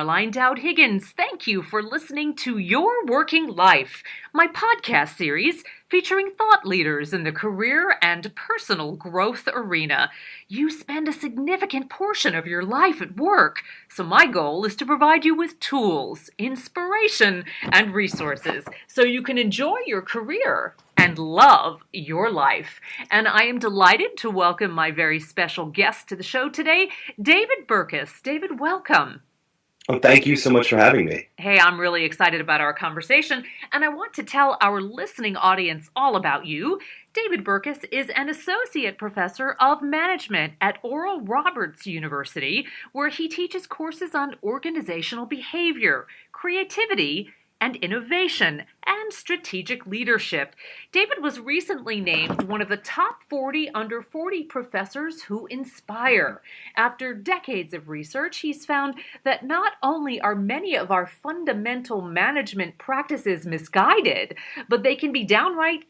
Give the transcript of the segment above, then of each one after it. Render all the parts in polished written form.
Caroline Dowd-Higgins. Thank you for listening to Your Working Life, my podcast series featuring thought leaders in the career and personal growth arena. You spend a significant portion of your life at work, so my goal is to provide you with tools, inspiration, and resources so you can enjoy your career and love your life. And I am delighted to welcome my very special guest to the show today, David Burkus. David, welcome. Well, thank you so much for having me. Hey, I'm really excited about our conversation, and I want to tell our listening audience all about you. David Burkus is an associate professor of management at Oral Roberts University, where he teaches courses on organizational behavior, creativity, and innovation, and strategic leadership. David was recently named one of the top 40 under 40 professors who inspire. After decades of research, he's found that not only are many of our fundamental management practices misguided, but they can be downright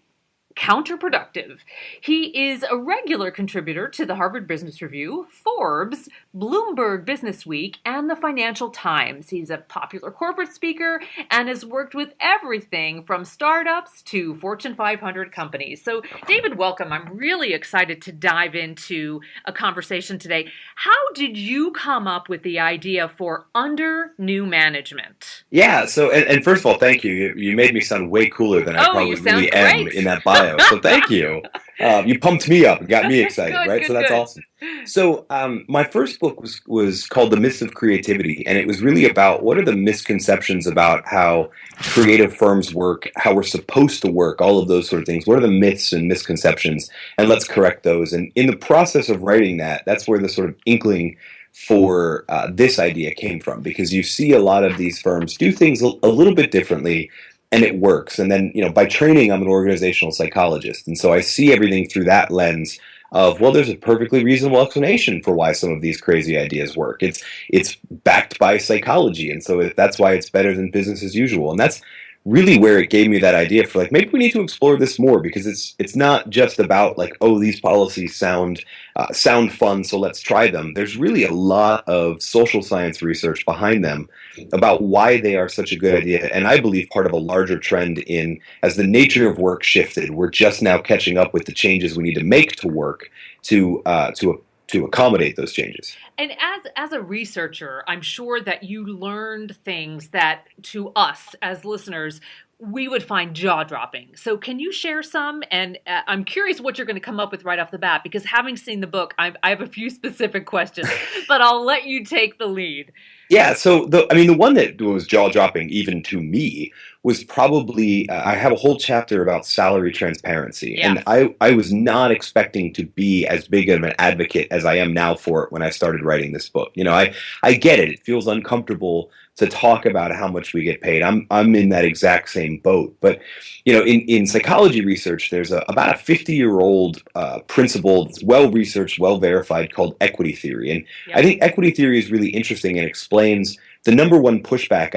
counterproductive. He is a regular contributor to the Harvard Business Review, Forbes, Bloomberg Businessweek, and the Financial Times. He's a popular corporate speaker and has worked with everything from startups to Fortune 500 companies. So, David, welcome. I'm really excited to dive into a conversation today. How did you come up with the idea for Under New Management? Yeah, so, and first of all, thank you. You made me sound way cooler than I probably really am in that bio. So thank you. You pumped me up and got me excited, right? So that's awesome. So my first book was called The Myths of Creativity, and it was really about what are the misconceptions about how creative firms work, how we're supposed to work, all of those sort of things. What are the myths and misconceptions? And let's correct those. And in the process of writing that, that's where the sort of inkling for this idea came from, because you see a lot of these firms do things a little bit differently, and it works. And then, by training, I'm an organizational psychologist. And so I see everything through that lens of, well, there's a perfectly reasonable explanation for why some of these crazy ideas work. It's backed by psychology. And so that's why it's better than business as usual. And that's really where it gave me that idea for maybe we need to explore this more, because it's not just about these policies sound fun, so let's try them. There's really a lot of social science research behind them about why they are such a good idea, and I believe part of a larger trend in as the nature of work shifted, we're just now catching up with the changes we need to make to work to accommodate those changes. And as a researcher, I'm sure that you learned things that to us as listeners, we would find jaw-dropping. So can you share some? And I'm curious what you're going to come up with right off the bat, because having seen the book, I have a few specific questions, but I'll let you take the lead. Yeah, so the one that was jaw-dropping even to me was probably, I have a whole chapter about salary transparency. Yeah. And I was not expecting to be as big of an advocate as I am now for it when I started writing this book. I get it. It feels uncomfortable to talk about how much we get paid. I'm in that exact same boat. But, in psychology research, there's about a 50-year-old principle that's well-researched, well-verified, called equity theory. And I think equity theory is really interesting and explains the number one pushback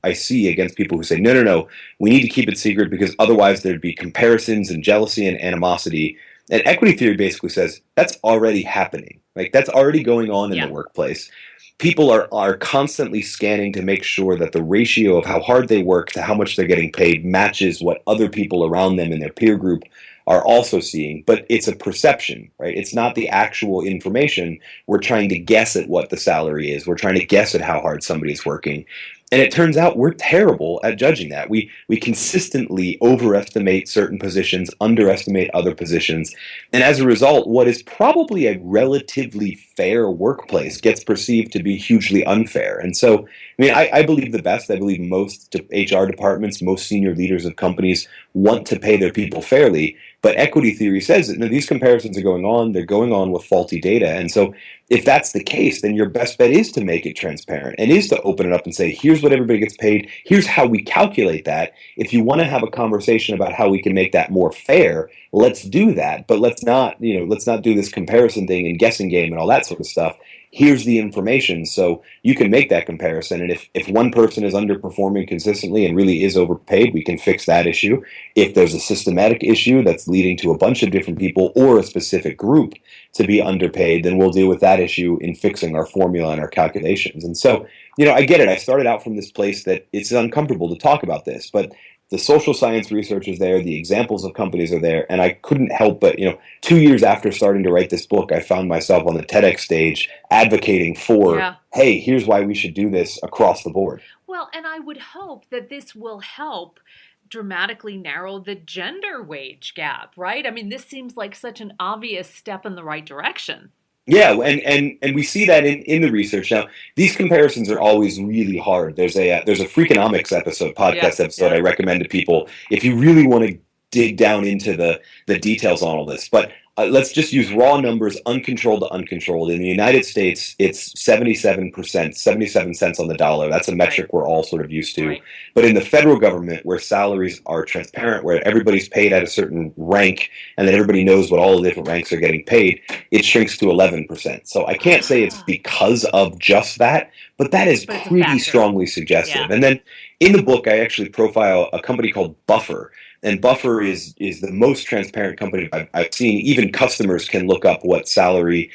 I see against people who say, no, we need to keep it secret because otherwise there'd be comparisons and jealousy and animosity. And equity theory basically says that's already happening. That's already going on in the workplace. People are constantly scanning to make sure that the ratio of how hard they work to how much they're getting paid matches what other people around them in their peer group are also seeing, but it's a perception, right? It's not the actual information. We're trying to guess at what the salary is. We're trying to guess at how hard somebody's working. And it turns out we're terrible at judging that. We consistently overestimate certain positions, underestimate other positions. And as a result, what is probably a relatively fair workplace gets perceived to be hugely unfair. And so, I believe the best. I believe most HR departments, most senior leaders of companies want to pay their people fairly. But equity theory says that these comparisons are going on. They're going on with faulty data. And so if that's the case, then your best bet is to make it transparent and is to open it up and say, here's what everybody gets paid. Here's how we calculate that. If you want to have a conversation about how we can make that more fair, let's do that. But let's not do this comparison thing and guessing game and all that sort of stuff. here's the information. So you can make that comparison. And if one person is underperforming consistently and really is overpaid, we can fix that issue. If there's a systematic issue that's leading to a bunch of different people or a specific group to be underpaid, then we'll deal with that issue in fixing our formula and our calculations. And so, I get it. I started out from this place that it's uncomfortable to talk about this, but the social science research is there, the examples of companies are there, and I couldn't help but, 2 years after starting to write this book, I found myself on the TEDx stage advocating for, hey, here's why we should do this across the board. Well, and I would hope that this will help dramatically narrow the gender wage gap, right? I mean, this seems like such an obvious step in the right direction. Yeah, and we see that in the research. Now, these comparisons are always really hard. There's a Freakonomics podcast episode I recommend to people if you really want to dig down into the details on all this. But let's just use raw numbers, uncontrolled to uncontrolled. In the United States, it's 77%, 77 cents on the dollar. That's a metric we're all sort of used to. Right. But in the federal government, where salaries are transparent, where everybody's paid at a certain rank, and then everybody knows what all the different ranks are getting paid, it shrinks to 11%. So I can't say it's because of just that, but that is pretty strongly suggestive. Yeah. And then in the book, I actually profile a company called Buffer. And Buffer is the most transparent company I've seen. Even customers can look up what salary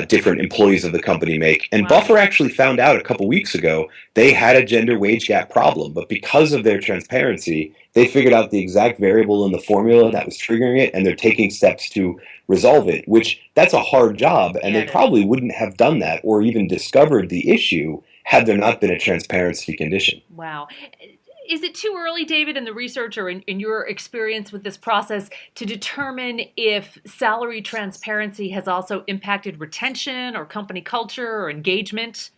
different employees of the company make. And Buffer actually found out a couple weeks ago they had a gender wage gap problem. But because of their transparency, they figured out the exact variable in the formula that was triggering it, and they're taking steps to resolve it, which that's a hard job. And they probably wouldn't have done that or even discovered the issue had there not been a transparency condition. Wow. Is it too early, David, in the research or in your experience with this process to determine if salary transparency has also impacted retention or company culture or engagement?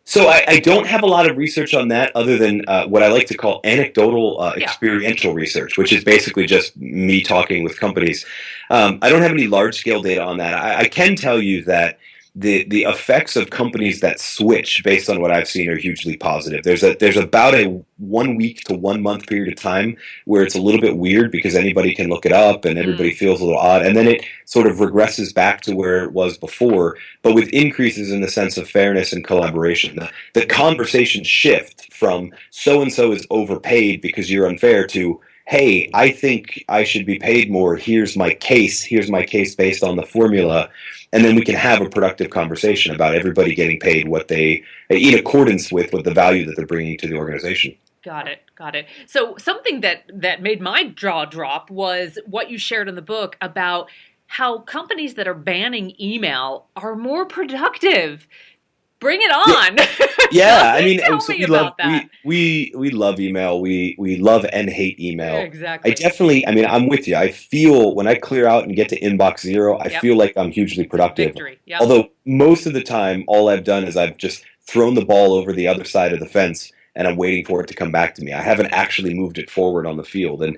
So I don't have a lot of research on that other than what I like to call anecdotal experiential research, which is basically just me talking with companies. I don't have any large-scale data on that. I can tell you that the effects of companies that switch based on what I've seen are hugely positive. There's about a 1 week to 1 month period of time where it's a little bit weird because anybody can look it up and everybody feels a little odd, and then it sort of regresses back to where it was before, but with increases in the sense of fairness and collaboration. The conversations shift from so-and-so is overpaid because you're unfair to, hey, I think I should be paid more. Here's my case based on the formula. And then we can have a productive conversation about everybody getting paid what they, in accordance with what the value that they're bringing to the organization. Got it. So something that made my jaw drop was what you shared in the book about how companies that are banning email are more productive. Bring it on. Yeah, I mean, we love email. We love and hate email. Exactly. I'm with you. I feel when I clear out and get to inbox zero, I feel like I'm hugely productive. Victory. Yep. Although most of the time, all I've done is I've just thrown the ball over the other side of the fence and I'm waiting for it to come back to me. I haven't actually moved it forward on the field. And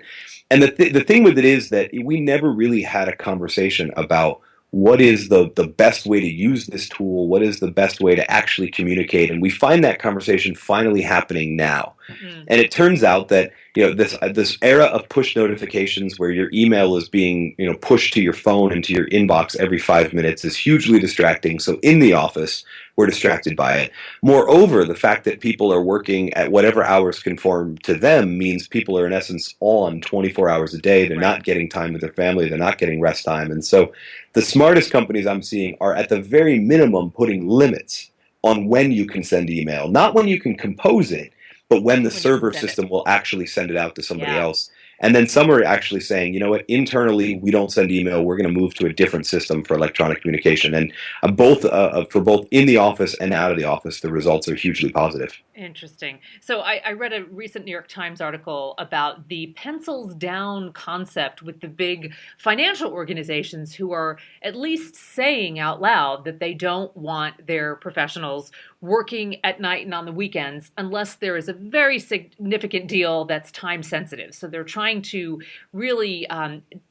the thing with it is that we never really had a conversation about what is the best way to use this tool? What is the best way to actually communicate? And we find that conversation finally happening now. Mm-hmm. And it turns out that this era of push notifications where your email is being pushed to your phone and to your inbox every 5 minutes is hugely distracting. So in the office, we're distracted by it. Moreover, the fact that people are working at whatever hours conform to them means people are in essence on 24 hours a day. They're not getting time with their family. They're not getting rest time. And so the smartest companies I'm seeing are at the very minimum putting limits on when you can send email, not when you can compose it, but when the server system will actually send it out to somebody else. And then some are actually saying, you know what, internally, we don't send email. We're going to move to a different system for electronic communication. And for both in the office and out of the office, the results are hugely positive. Interesting. So I read a recent New York Times article about the pencils down concept with the big financial organizations who are at least saying out loud that they don't want their professionals working at night and on the weekends unless there is a very significant deal that's time sensitive. So they're trying to really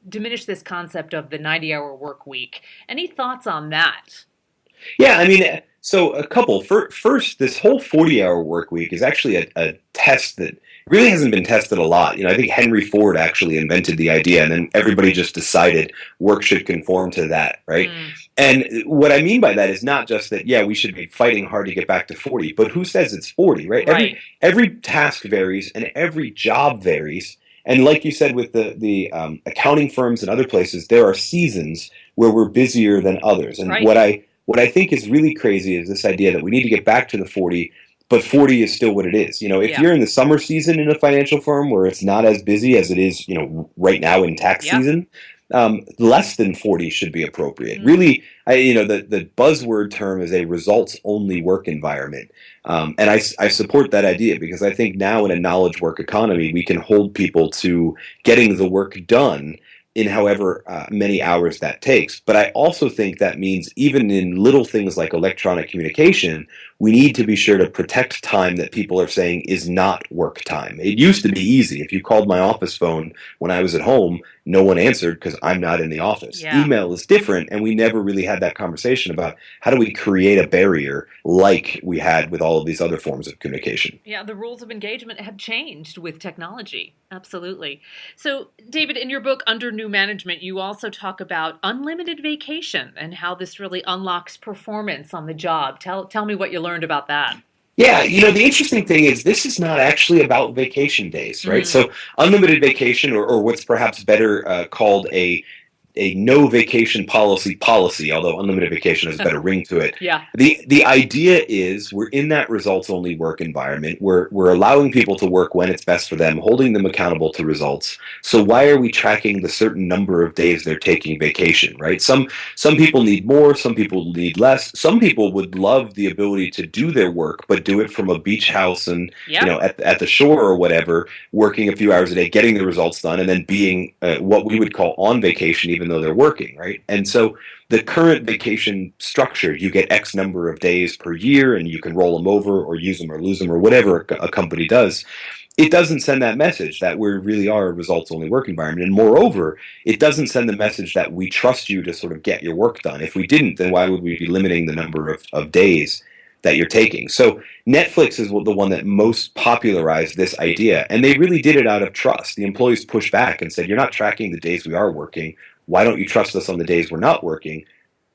diminish this concept of the 90-hour work week. Any thoughts on that? Yeah, I mean, so a couple. First, this whole 40-hour work week is actually a test that really hasn't been tested a lot. I think Henry Ford actually invented the idea, and then everybody just decided work should conform to that, right? And what I mean by that is not just that, yeah, we should be fighting hard to get back to 40, but who says it's 40, right? Every task varies and every job varies. And like you said, with the accounting firms and other places, there are seasons where we're busier than others. And what I think is really crazy is this idea that we need to get back to the 40, but 40 is still what it is. If you're in the summer season in a financial firm where it's not as busy as it is, right now in tax season, less than 40 should be appropriate. Really, the buzzword term is a results-only work environment. And I support that idea because I think now in a knowledge work economy, we can hold people to getting the work done in however many hours that takes. But I also think that means even in little things like electronic communication, we need to be sure to protect time that people are saying is not work time. It used to be easy. If you called my office phone when I was at home, no one answered because I'm not in the office. Email is different, and we never really had that conversation about how do we create a barrier like we had with all of these other forms of communication. Yeah, the rules of engagement have changed with technology. Absolutely. So, David, in your book, Under New Management, you also talk about unlimited vacation and how this really unlocks performance on the job. Tell me what you learned about that. Yeah, the interesting thing is this is not actually about vacation days, right? So unlimited vacation, or what's perhaps better called a no vacation policy, although unlimited vacation has a better ring to it. The idea is we're in that results only work environment. We're allowing people to work when it's best for them, holding them accountable to results. So why are we tracking the certain number of days they're taking vacation, right? Some people need more, some people need less. Some people would love the ability to do their work, but do it from a beach house and at the shore or whatever, working a few hours a day, getting the results done, and then being what we would call on vacation, even though they're working, right? And so the current vacation structure, you get X number of days per year and you can roll them over or use them or lose them or whatever a company does. It doesn't send that message that we really are a results-only work environment. And moreover, it doesn't send the message that we trust you to sort of get your work done. If we didn't, then why would we be limiting the number of days that you're taking? So Netflix is the one that most popularized this idea, and they really did it out of trust. The employees pushed back and said, you're not tracking the days we are working. Why don't you trust us on the days we're not working?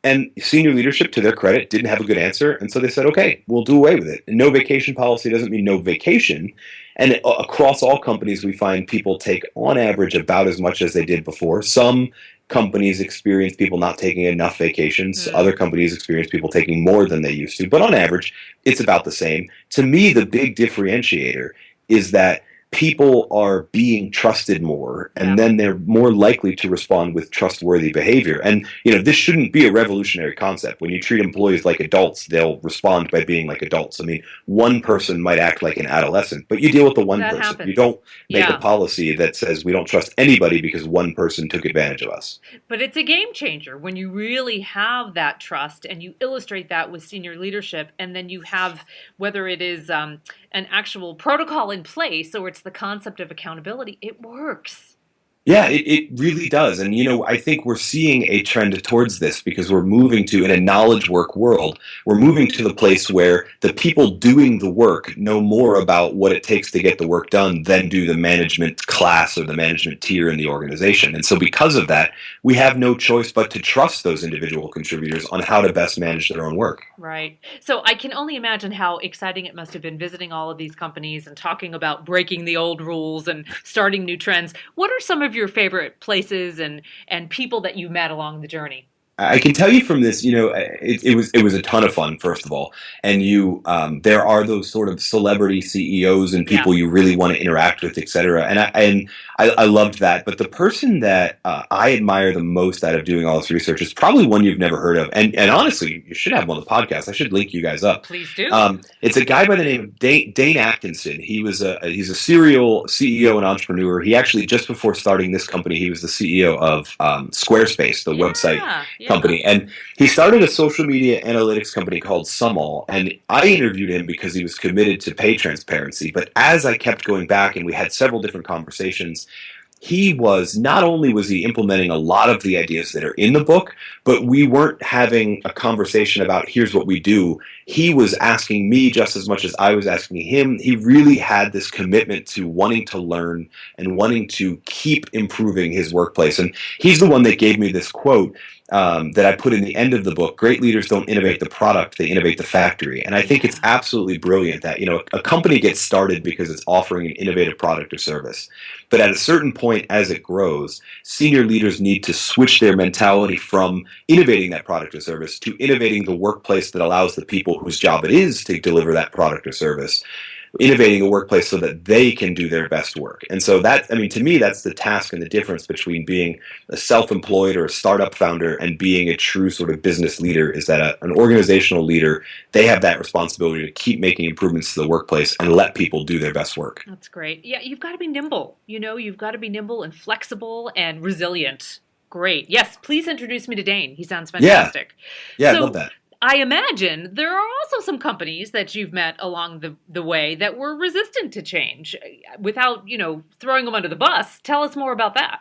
And senior leadership, to their credit, didn't have a good answer. And so they said, okay, we'll do away with it. And no vacation policy doesn't mean no vacation. And across all companies, we find people take, on average, about as much as they did before. Some companies experience people not taking enough vacations. Other companies experience people taking more than they used to. But on average, it's about the same. To me, the big differentiator is that people are being trusted more, and then they're more likely to respond with trustworthy behavior. And, this shouldn't be a revolutionary concept. When you treat employees like adults, they'll respond by being like adults. I mean, one person might act like an adolescent, but you deal with the one person. Happens. You don't make a policy that says we don't trust anybody because one person took advantage of us. But it's a game changer when you really have that trust and you illustrate that with senior leadership, and then you have, whether it is an actual protocol in place or it's the concept of accountability, it works. Yeah, it really does. And, I think we're seeing a trend towards this because we're moving to, in a knowledge work world, we're moving to the place where the people doing the work know more about what it takes to get the work done than do the management class or the management tier in the organization. And so because of that, we have no choice but to trust those individual contributors on how to best manage their own work. Right. So I can only imagine how exciting it must have been visiting all of these companies and talking about breaking the old rules and starting new trends. What are some of your favorite places and people that you met along the journey? I can tell you from this, it was a ton of fun, first of all. And there are those sort of celebrity CEOs and people you really want to interact with, et cetera. And I loved that. But the person that I admire the most out of doing all this research is probably one you've never heard of. And honestly, you should have him on the podcast. I should link you guys up. Please do. It's a guy by the name of Dane Atkinson. He's a serial CEO and entrepreneur. He actually, just before starting this company, he was the CEO of Squarespace, the website company. And he started a social media analytics company called Sumall. And I interviewed him because he was committed to pay transparency. But as I kept going back and we had several different conversations, not only was he implementing a lot of the ideas that are in the book, but we weren't having a conversation about here's what we do. he was asking me just as much as I was asking him. He really had this commitment to wanting to learn and wanting to keep improving his workplace. And he's the one that gave me this quote that I put in the end of the book: great leaders don't innovate the product, they innovate the factory. And I think it's absolutely brilliant that, a company gets started because it's offering an innovative product or service. But at a certain point, as it grows, senior leaders need to switch their mentality from innovating that product or service to innovating the workplace that allows the people whose job it is to deliver that product or service, innovating a workplace so that they can do their best work. And so to me, that's the task and the difference between being a self-employed or a startup founder and being a true sort of business leader, is that an organizational leader, they have that responsibility to keep making improvements to the workplace and let people do their best work. That's great. Yeah, you've got to be nimble. You've got to be nimble and flexible and resilient. Great. Yes, please introduce me to Dane. He sounds fantastic. Yeah, I love that. I imagine there are also some companies that you've met along the way that were resistant to change without, throwing them under the bus. Tell us more about that.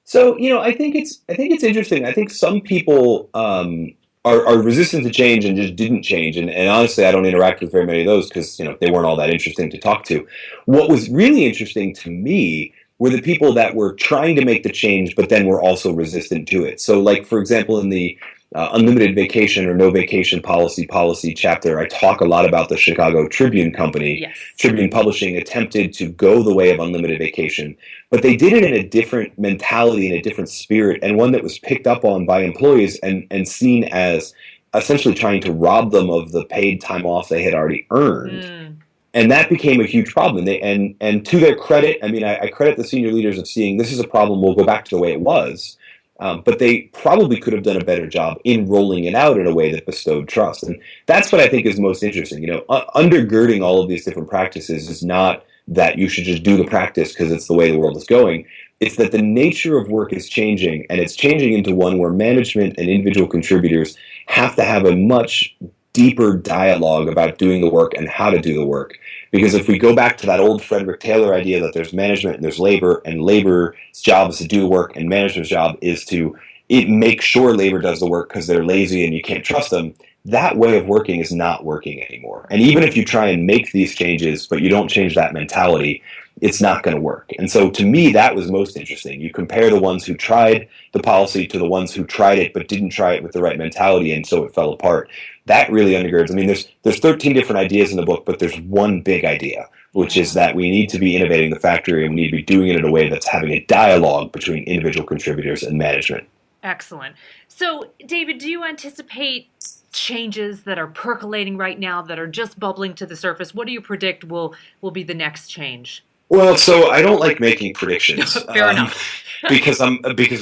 So, I think it's interesting. I think some people are resistant to change and just didn't change. And honestly, I don't interact with very many of those because, they weren't all that interesting to talk to. What was really interesting to me were the people that were trying to make the change, but then were also resistant to it. So, like, for example, in the unlimited vacation or no vacation policy chapter, I talk a lot about the Chicago Tribune Company. Yes. Tribune Publishing attempted to go the way of unlimited vacation, but they did it in a different mentality, in a different spirit, and one that was picked up on by employees and seen as essentially trying to rob them of the paid time off they had already earned. And that became a huge problem. And to their credit, I credit the senior leaders of seeing this is a problem, we'll go back to the way it was. But they probably could have done a better job in rolling it out in a way that bestowed trust. And that's what I think is most interesting. Undergirding all of these different practices is not that you should just do the practice because it's the way the world is going. It's that the nature of work is changing, and it's changing into one where management and individual contributors have to have a much deeper dialogue about doing the work and how to do the work. Because if we go back to that old Frederick Taylor idea that there's management and there's labor, and labor's job is to do the work and management's job is to make sure labor does the work because they're lazy and you can't trust them, that way of working is not working anymore. And even if you try and make these changes, but you don't change that mentality, it's not going to work. And so to me, that was most interesting. You compare the ones who tried the policy to the ones who tried it but didn't try it with the right mentality, and so it fell apart. That really undergirds. There's 13 different ideas in the book, but there's one big idea, which is that we need to be innovating the factory, and we need to be doing it in a way that's having a dialogue between individual contributors and management. Excellent. So, David, do you anticipate changes that are percolating right now that are just bubbling to the surface? What do you predict will be the next change? Well, so I don't like making predictions. Fair enough. because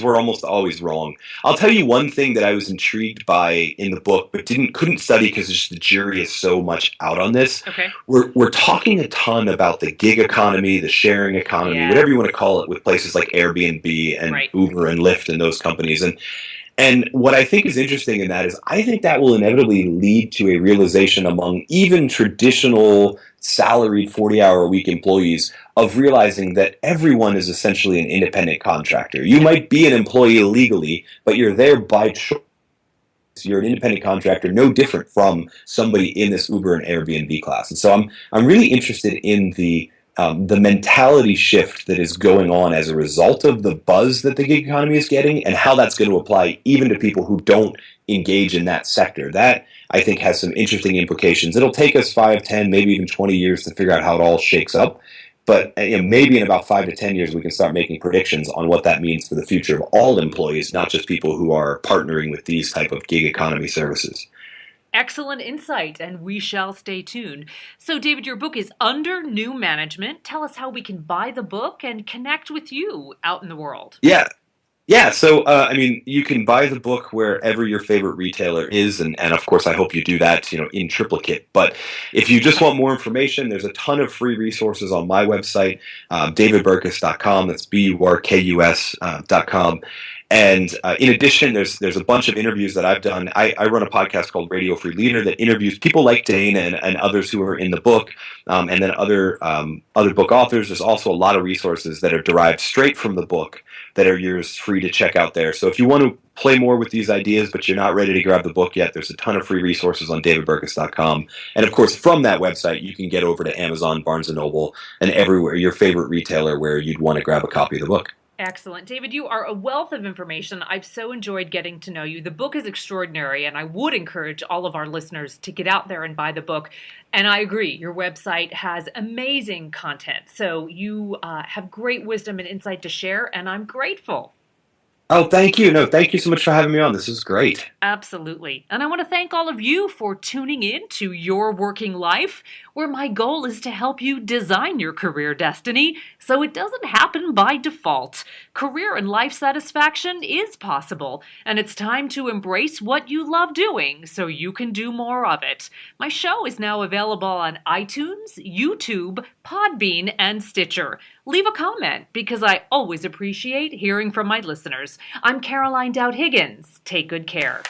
we're almost always wrong. I'll tell you one thing that I was intrigued by in the book, but couldn't study because just the jury is so much out on this. Okay. We're talking a ton about the gig economy, the sharing economy, whatever you want to call it, with places like Airbnb and Uber and Lyft and those companies. And what I think is interesting in that is I think that will inevitably lead to a realization among even traditional salaried 40-hour-a-week employees of realizing that everyone is essentially an independent contractor. You might be an employee legally, but you're there by choice. You're an independent contractor, no different from somebody in this Uber and Airbnb class. And so I'm really interested in the mentality shift that is going on as a result of the buzz that the gig economy is getting, and how that's going to apply even to people who don't engage in that sector. That, I think, has some interesting implications. It'll take us 5, 10, maybe even 20 years to figure out how it all shakes up. But maybe in about 5 to 10 years, we can start making predictions on what that means for the future of all employees, not just people who are partnering with these type of gig economy services. Excellent insight, and we shall stay tuned. So, David, your book is Under New Management. Tell us how we can buy the book and connect with you out in the world. Yeah. So, you can buy the book wherever your favorite retailer is, and of course, I hope you do that, in triplicate. But if you just want more information, there's a ton of free resources on my website, davidburkus.com. That's BURKUS.com. And in addition, there's a bunch of interviews that I've done. I run a podcast called Radio Free Leader that interviews people like Dane and others who are in the book, and then other book authors. There's also a lot of resources that are derived straight from the book that are yours free to check out there. So if you want to play more with these ideas, but you're not ready to grab the book yet, there's a ton of free resources on davidburkus.com. And of course, from that website, you can get over to Amazon, Barnes & Noble, and everywhere, your favorite retailer where you'd want to grab a copy of the book. Excellent. David, you are a wealth of information. I've so enjoyed getting to know you. The book is extraordinary, and I would encourage all of our listeners to get out there and buy the book. And I agree, your website has amazing content. So you have great wisdom and insight to share, and I'm grateful. Oh, thank you. No, thank you so much for having me on. This is great. Absolutely. And I want to thank all of you for tuning in to Your Working Life, where my goal is to help you design your career destiny so it doesn't happen by default. Career and life satisfaction is possible, and it's time to embrace what you love doing so you can do more of it. My show is now available on iTunes, YouTube, Podbean, and Stitcher. Leave a comment because I always appreciate hearing from my listeners. I'm Caroline Dowd-Higgins. Take good care.